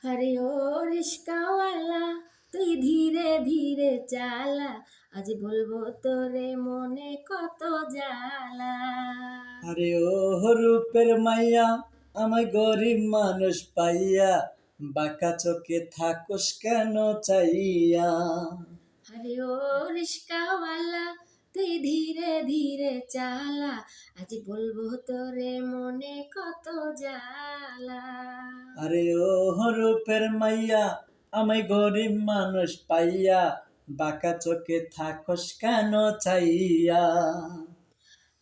আরে ও রিস্কাওয়ালা তুই ধীরে ধীরে চালা, আজ বলবো তোরে মনে কত জ্বালা। আরে ও রূপের মাইয়া, আমায় গরিব মানুষ পাইয়া বাঁকা চোখে থাকোস কেন চাইয়া। আরে ও রিস্কাওয়ালা তুই ধীরে ধীরে চালা, আজ বলবো তোরে মনে কত জ্বালা। আরে ও রূপের মাইয়া, আমায় গরিব মানুষ পাইয়া বাঁকা চোখে থাকোস কেন চাইয়া।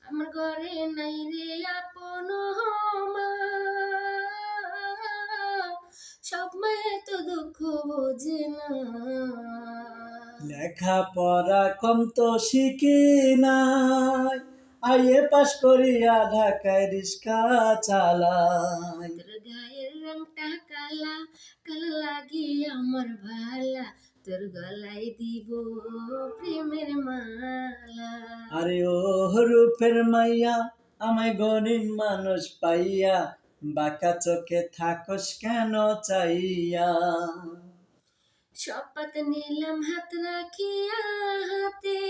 আমার ঘরে নাই রে আপন মা, সব মায়ের তো দুঃখ বোঝে না। লেখা পড়া কম তো শিখি নাই, আইএ পাস করিয়া ঢাকায় রিক্সা চালাই। তোর গায়ের রংটা কালা, কালা লাগে আমার ভালা, তোর গলায় দিব প্রেমের মালা। আরে ও রূপের মাইয়া, আমায় গরিব মানুষ পাইয়া বাঁকা চোখে থাকোস কেন চাইয়া। শপথ নিলাম হাত রাখিয়া হাতে,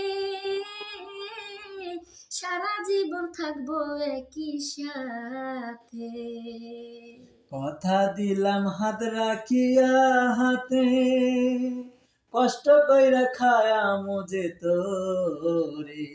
সারা জীবন থাকবো একই সাথে। কথা দিলাম হাত রাখিয়া হাতে, কষ্ট কইরা খায়ামু যে তোরে।